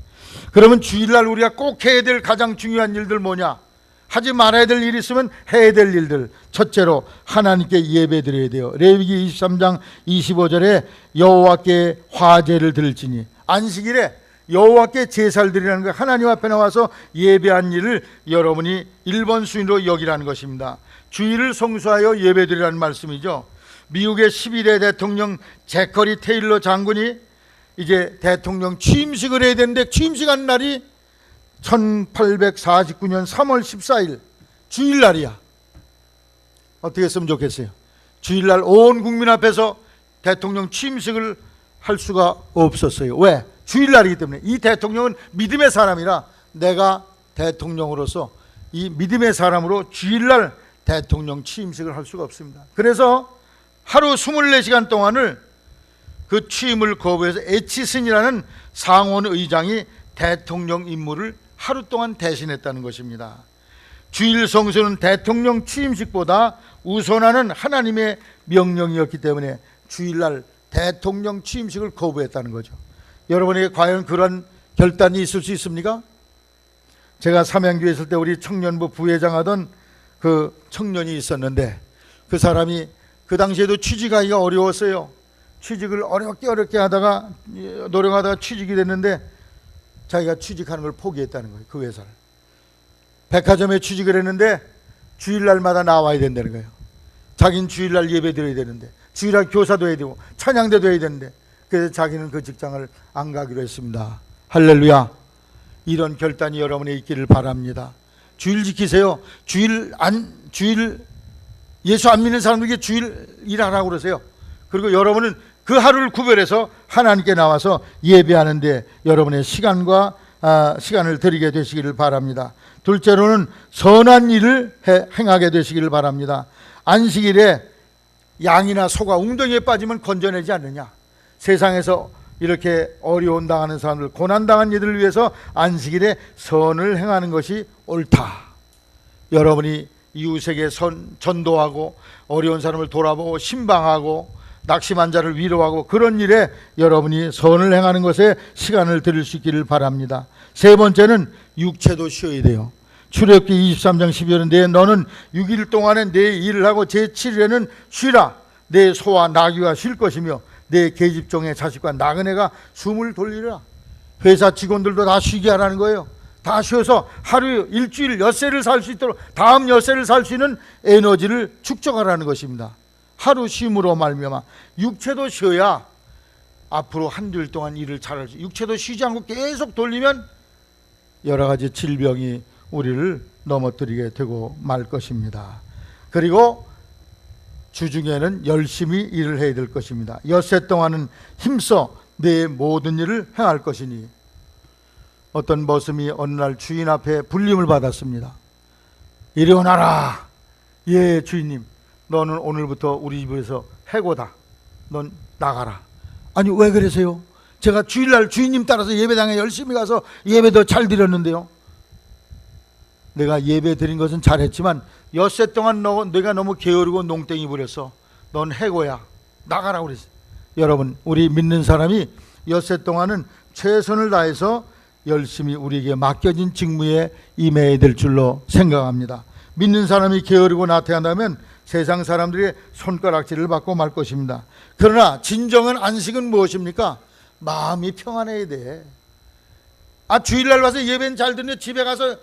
그러면 주일날 우리가 꼭 해야 될 가장 중요한 일들 뭐냐? 하지 말아야 될 일이 있으면 해야 될 일들. 첫째로 하나님께 예배 드려야 돼요. 레위기 23장 25절에 여호와께 화제를 드릴지니, 안식일에 여호와께 제사를 드리라는 거, 하나님 앞에 나와서 예배한 일을 여러분이 1번 순위로 여기라는 것입니다. 주일을 성수하여 예배 드리라는 말씀이죠. 미국의 11대 대통령 제커리 테일러 장군이 이제 대통령 취임식을 해야 되는데 취임식한 날이 1849년 3월 14일 주일날이야. 어떻게 했으면 좋겠어요? 주일날 온 국민 앞에서 대통령 취임식을 할 수가 없었어요. 왜? 주일날이기 때문에. 이 대통령은 믿음의 사람이라 내가 대통령으로서 이 믿음의 사람으로 주일날 대통령 취임식을 할 수가 없습니다. 그래서 하루 24시간 동안을 그 취임을 거부해서 에치슨이라는 상원 의장이 대통령 임무를 하루 동안 대신했다는 것입니다. 주일 성수는 대통령 취임식보다 우선하는 하나님의 명령이었기 때문에 주일날 대통령 취임식을 거부했다는 거죠. 여러분에게 과연 그런 결단이 있을 수 있습니까? 제가 삼양교회 있을 때 우리 청년부 부회장 하던 그 청년이 있었는데 그 사람이 그 당시에도 취직하기가 어려웠어요. 취직을 어렵게 하다가 노력하다가 취직이 됐는데 자기가 취직하는 걸 포기했다는 거예요. 그 회사를. 백화점에 취직을 했는데 주일날마다 나와야 된다는 거예요. 자기는 주일날 예배 드려야 되는데, 주일날 교사도 해야 되고 찬양대도 해야 되는데, 그래서 자기는 그 직장을 안 가기로 했습니다. 할렐루야. 이런 결단이 여러분에 있기를 바랍니다. 주일 지키세요. 주일 예수 안 믿는 사람들에게 주일 일하라고 그러세요. 그리고 여러분은 그 하루를 구별해서 하나님께 나와서 예배하는데 여러분의 시간을 드리게 되시기를 바랍니다. 둘째로는 선한 일을 행하게 되시기를 바랍니다. 안식일에 양이나 소가 웅덩이에 빠지면 건져내지 않느냐. 세상에서 이렇게 어려움 당하는 사람들, 고난당한 이들을 위해서 안식일에 선을 행하는 것이 옳다. 여러분이 이웃에게 전도하고 어려운 사람을 돌아보고 신방하고 낙심한 자를 위로하고 그런 일에 여러분이 선을 행하는 것에 시간을 드릴 수 있기를 바랍니다. 세 번째는 육체도 쉬어야 돼요. 출애굽기 23장 12절은 너는 6일 동안에 내 일을 하고 제7일에는 쉬라. 내 소와 나귀가 쉴 것이며 내 계집종의 자식과 나그네가 숨을 돌리라. 회사 직원들도 다 쉬게 하라는 거예요. 다 쉬어서 하루 일주일 엿새를 살 수 있도록, 다음 엿새를 살 수 있는 에너지를 축적하라는 것입니다. 하루 쉼으로 말미암아 육체도 쉬어야 앞으로 한 주일 동안 일을 잘할 수. 육체도 쉬지 않고 계속 돌리면 여러 가지 질병이 우리를 넘어뜨리게 되고 말 것입니다. 그리고 주중에는 열심히 일을 해야 될 것입니다. 엿새 동안은 힘써 내 모든 일을 행할 것이니. 어떤 머슴이 어느 날 주인 앞에 불림을 받았습니다. 이리 오너라. 예, 주인님. 너는 오늘부터 우리 집에서 해고다. 넌 나가라. 아니, 왜 그러세요? 제가 주일날 주인님 따라서 예배당에 열심히 가서 예배도 잘 드렸는데요. 내가 예배 드린 것은 잘했지만 엿새 동안 내가 너무 게으르고 농땡이 부렸어. 넌 해고야. 나가라고 그랬어요. 여러분, 우리 믿는 사람이 엿새 동안은 최선을 다해서 열심히 우리에게 맡겨진 직무에 임해야 될 줄로 생각합니다. 믿는 사람이 게으르고 나태한다면 세상 사람들의 손가락질을 받고 말 것입니다. 그러나 진정한 안식은 무엇입니까? 마음이 평안해야 돼. 주일날 와서 예배는 잘 듣는데 집에 가서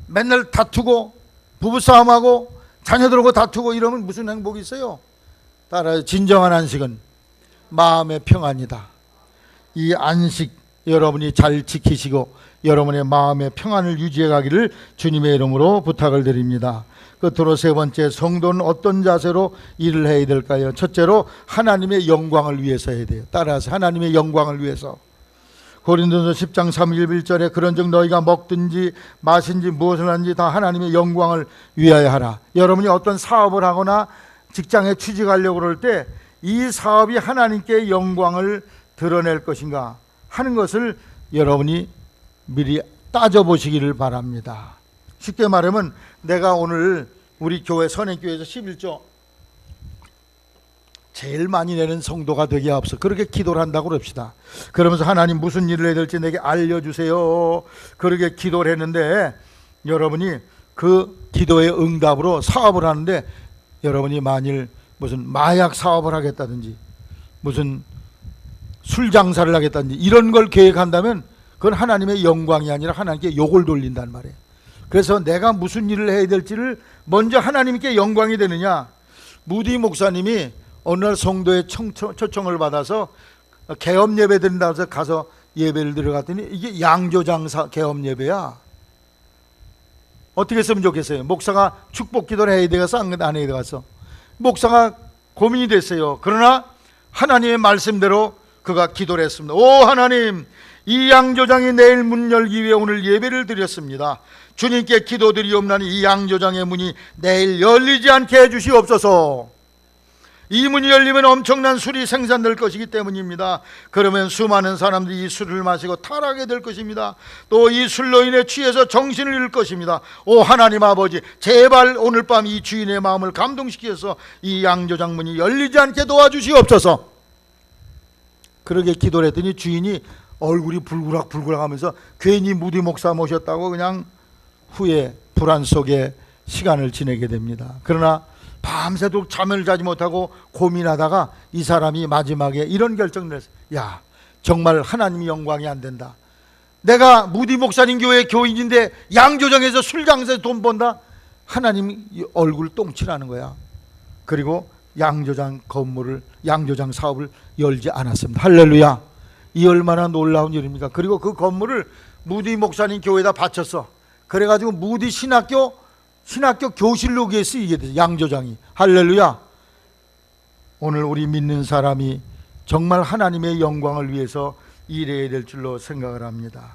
맨날 다투고 부부싸움하고 자녀들하고 다투고 이러면 무슨 행복이 있어요? 따라서 진정한 안식은 마음의 평안이다. 이 안식 여러분이 잘 지키시고 여러분의 마음의 평안을 유지해 가기를 주님의 이름으로 부탁을 드립니다. 끝으로 세 번째, 성도는 어떤 자세로 일을 해야 될까요? 첫째로 하나님의 영광을 위해서 해야 돼요. 따라서 하나님의 영광을 위해서. 고린도서 10장 31절에 그런즉 너희가 먹든지 마신지 무엇을 하든지 다 하나님의 영광을 위하여 하라. 여러분이 어떤 사업을 하거나 직장에 취직하려고 그럴 때 이 사업이 하나님께 영광을 드러낼 것인가 하는 것을 여러분이 미리 따져보시기를 바랍니다. 쉽게 말하면 내가 오늘 우리 교회 선행교회에서 11조 제일 많이 내는 성도가 되게 하옵소서, 그렇게 기도를 한다고 그럽시다. 그러면서 하나님 무슨 일을 해야 될지 내게 알려주세요, 그렇게 기도를 했는데 여러분이 그 기도의 응답으로 사업을 하는데 여러분이 만일 무슨 마약 사업을 하겠다든지 무슨 술 장사를 하겠다든지 이런 걸 계획한다면 그건 하나님의 영광이 아니라 하나님께 욕을 돌린단 말이에요. 그래서 내가 무슨 일을 해야 될지를 먼저 하나님께 영광이 되느냐. 무디 목사님이 어느 날 성도의 초청을 받아서 개업 예배 드린다고 해서 가서 예배를 들어갔더니 이게 양조장 개업 예배야. 어떻게 했으면 좋겠어요? 목사가 축복 기도를 해야 되겠어, 안 해야 되겠어? 목사가 고민이 됐어요. 그러나 하나님의 말씀대로 그가 기도를 했습니다. 오 하나님, 이 양조장이 내일 문 열기 위해 오늘 예배를 드렸습니다. 주님께 기도드리옵나니 이 양조장의 문이 내일 열리지 않게 해주시옵소서. 이 문이 열리면 엄청난 술이 생산될 것이기 때문입니다. 그러면 수많은 사람들이 이 술을 마시고 타락하게 될 것입니다. 또 이 술로 인해 취해서 정신을 잃을 것입니다. 오 하나님 아버지, 제발 오늘 밤 이 주인의 마음을 감동시켜서 이 양조장 문이 열리지 않게 도와주시옵소서. 그렇게 기도를 했더니 주인이 얼굴이 불그락불그락 하면서 괜히 무디 목사 모셨다고 그냥 후에 불안 속에 시간을 지내게 됩니다. 그러나 밤새도록 잠을 자지 못하고 고민하다가 이 사람이 마지막에 이런 결정을 했어요. 야, 정말 하나님이 영광이 안 된다. 내가 무디 목사님 교회 교인인데 양조장에서 술 장사에서 돈 번다? 하나님 얼굴 똥칠하는 거야. 그리고 양조장 사업을 열지 않았습니다. 할렐루야. 이 얼마나 놀라운 일입니까? 그리고 그 건물을 무디 목사님 교회에다 바쳤어. 그래가지고 무디 신학교 교실로 쓰이게 됐어요. 양조장이. 할렐루야. 오늘 우리 믿는 사람이 정말 하나님의 영광을 위해서 일해야 될 줄로 생각을 합니다.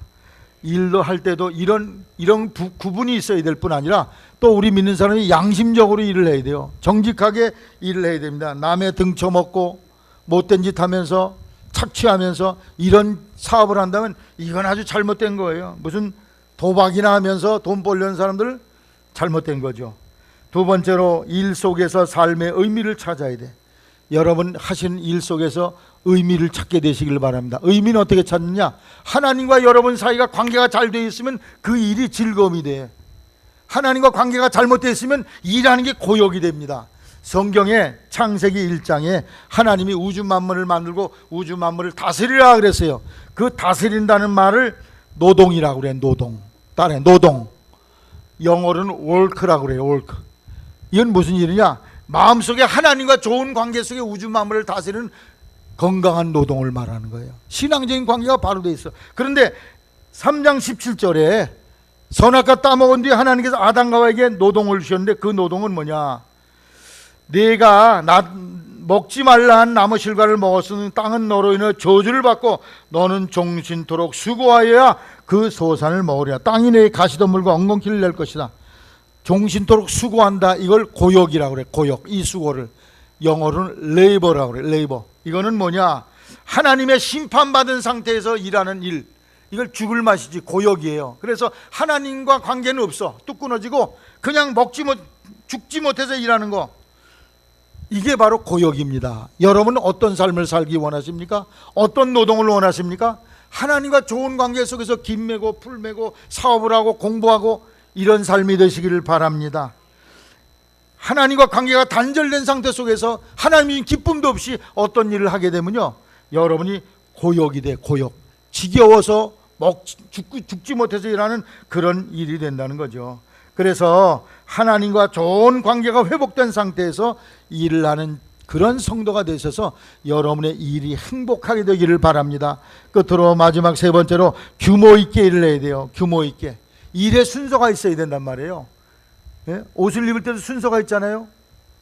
일도 할 때도 이런 구분이 있어야 될 뿐 아니라 또 우리 믿는 사람이 양심적으로 일을 해야 돼요. 정직하게 일을 해야 됩니다. 남의 등쳐먹고 못된 짓 하면서 착취하면서 이런 사업을 한다면 이건 아주 잘못된 거예요. 무슨 도박이나 하면서 돈 벌려는 사람들 잘못된 거죠. 두 번째로 일 속에서 삶의 의미를 찾아야 돼. 여러분 하신 일 속에서 의미를 찾게 되시길 바랍니다. 의미는 어떻게 찾느냐? 하나님과 여러분 사이가 관계가 잘 되어 있으면 그 일이 즐거움이 돼. 하나님과 관계가 잘못되어 있으면 일하는 게 고역이 됩니다. 성경에 창세기 1장에 하나님이 우주 만물을 만들고 우주 만물을 다스리라 그랬어요. 그 다스린다는 말을 노동이라고 그래. 노동. 따라해. 노동. 영어로는 work라고 그래요. work. 이건 무슨 일이냐? 마음속에 하나님과 좋은 관계 속에 우주 만물을 다스리는 건강한 노동을 말하는 거예요. 신앙적인 관계가 바로 돼 있어. 그런데 3장 17절에 선악과 따먹은 뒤에 하나님께서 아담과 하와에게 노동을 주셨는데 그 노동은 뭐냐? 네가 먹지 말라 한 나무 실과를 먹었으니 땅은 너로 인해 저주를 받고 너는 종신토록 수고하여야 그 소산을 먹으리라. 땅이 내 가시덤불과 엉겅퀴를 낼 것이다. 종신토록 수고한다. 이걸 고역이라고 그래. 고역. 이 수고를 영어로는 레이버라고 그래. 레이버. 이거는 뭐냐? 하나님의 심판받은 상태에서 일하는 일. 이걸 죽을 맛이지 고역이에요. 그래서 하나님과 관계는 없어. 뚝 끊어지고 그냥 죽지 못해서 일하는 거. 이게 바로 고역입니다. 여러분은 어떤 삶을 살기 원하십니까? 어떤 노동을 원하십니까? 하나님과 좋은 관계 속에서 김 메고 풀 메고 사업을 하고 공부하고 이런 삶이 되시기를 바랍니다. 하나님과 관계가 단절된 상태 속에서 하나님이 기쁨도 없이 어떤 일을 하게 되면요, 여러분이 고역이 돼. 고역. 지겨워서 죽지 못해서 일하는 그런 일이 된다는 거죠. 그래서 하나님과 좋은 관계가 회복된 상태에서 일을 하는 그런 성도가 되셔서 여러분의 일이 행복하게 되기를 바랍니다. 끝으로 마지막 세 번째로 규모 있게 일을 해야 돼요. 규모 있게. 일에 순서가 있어야 된단 말이에요. 예? 옷을 입을 때도 순서가 있잖아요.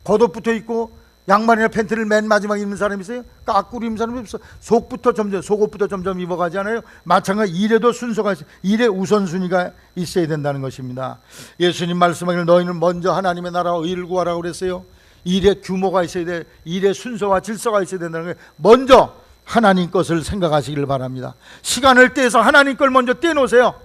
겉옷부터 입고 양말이나 팬티를 맨 마지막에 입는 사람이 있어요? 까꾸로 입는 사람이 없어. 속옷부터 점점 입어가지 않아요? 마찬가지 일에도 순서가 있어요. 일에 우선순위가 있어야 된다는 것입니다. 예수님 말씀하기를 너희는 먼저 하나님의 나라와 의를 구하라고 그랬어요. 일에 규모가 있어야 돼. 일에 순서와 질서가 있어야 된다는 거예요. 먼저 하나님 것을 생각하시기를 바랍니다. 시간을 떼서 하나님 걸 먼저 떼놓으세요.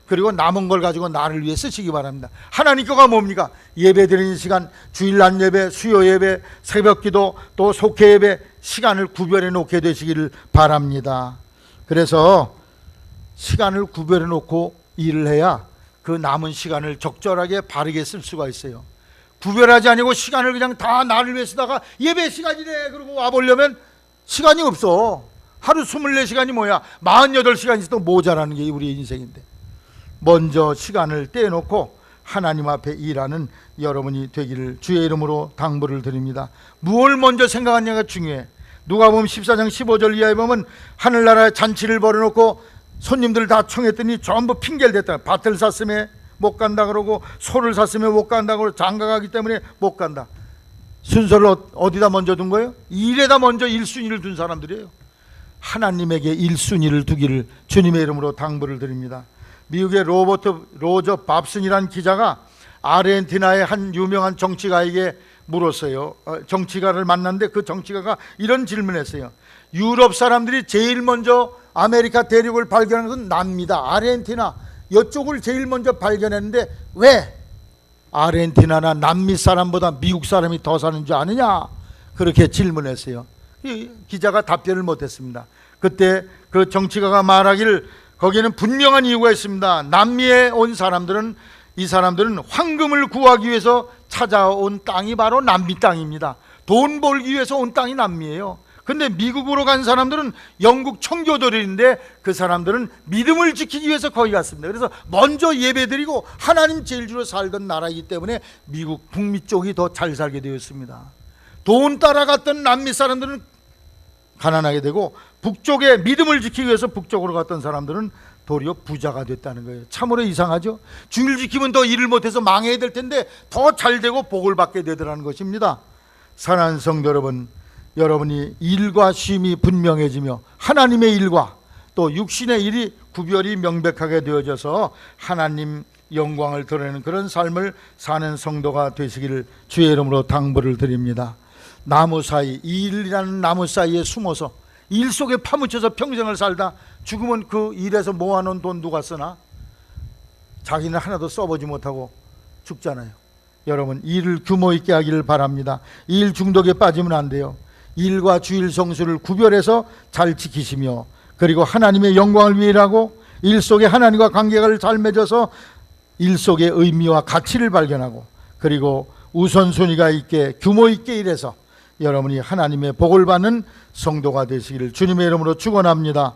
그리고 남은 걸 가지고 나를 위해 쓰시기 바랍니다. 하나님 거가 뭡니까? 예배 드리는 시간, 주일날 예배, 수요 예배, 새벽기도, 또 속회 예배, 시간을 구별해 놓게 되시기를 바랍니다. 그래서 시간을 구별해 놓고 일을 해야 그 남은 시간을 적절하게 바르게 쓸 수가 있어요. 구별하지 아니고 시간을 그냥 다 나를 위해 쓰다가 예배 시간이네 그러고 와보려면 시간이 없어. 하루 24시간이 뭐야? 48시간이 있어도 모자라는 게 우리 인생인데, 먼저 시간을 떼놓고 하나님 앞에 일하는 여러분이 되기를 주의 이름으로 당부를 드립니다. 무엇을 먼저 생각하느냐가 중요해. 누가복음 14장 15절 이하에 보면 하늘나라에 잔치를 벌여놓고 손님들 다 청했더니 전부 핑계를 댔다. 밭을 샀으면 못 간다 그러고, 소를 샀으면 못 간다 그러고, 장가가기 때문에 못 간다. 순서를 어디다 먼저 둔 거예요? 일에다 먼저 1순위를 둔 사람들이에요. 하나님에게 1순위를 두기를 주님의 이름으로 당부를 드립니다. 미국의 로저 밥슨이라는 기자가 아르헨티나의 한 유명한 정치가에게 물었어요. 정치가를 만났는데 그 정치가가 이런 질문을 했어요. 유럽 사람들이 제일 먼저 아메리카 대륙을 발견한 것은 남미다. 아르헨티나 이쪽을 제일 먼저 발견했는데 왜 아르헨티나나 남미 사람보다 미국 사람이 더 사는 줄 아느냐? 그렇게 질문했어요. 이 기자가 답변을 못했습니다. 그때 그 정치가가 말하기를 거기에는 분명한 이유가 있습니다. 남미에 온 사람들은, 이 사람들은 황금을 구하기 위해서 찾아온 땅이 바로 남미 땅입니다. 돈 벌기 위해서 온 땅이 남미예요. 근데 미국으로 간 사람들은 영국 청교도들인데 그 사람들은 믿음을 지키기 위해서 거기 갔습니다. 그래서 먼저 예배드리고 하나님 제일주로 살던 나라이기 때문에 미국 북미 쪽이 더 잘 살게 되었습니다. 돈 따라갔던 남미 사람들은 가난하게 되고, 북쪽에 믿음을 지키기 위해서 북쪽으로 갔던 사람들은 도리어 부자가 됐다는 거예요. 참으로 이상하죠? 주일 지키면 더 일을 못해서 망해야 될 텐데 더 잘 되고 복을 받게 되더라는 것입니다. 사랑하는 성도 여러분, 여러분이 일과 쉼이 분명해지며 하나님의 일과 또 육신의 일이 구별이 명백하게 되어져서 하나님 영광을 드러내는 그런 삶을 사는 성도가 되시기를 주의 이름으로 당부를 드립니다. 나무 사이, 이 일이라는 나무 사이에 숨어서 일 속에 파묻혀서 평생을 살다 죽으면 그 일에서 모아놓은 돈 누가 쓰나? 자기는 하나도 써보지 못하고 죽잖아요. 여러분, 일을 규모 있게 하기를 바랍니다. 일 중독에 빠지면 안 돼요. 일과 주일 성수를 구별해서 잘 지키시며, 그리고 하나님의 영광을 위해 일하고, 일 속에 하나님과 관계를 잘 맺어서 일 속의 의미와 가치를 발견하고, 그리고 우선순위가 있게 규모 있게 일해서 여러분이 하나님의 복을 받는 성도가 되시기를 주님의 이름으로 축원합니다.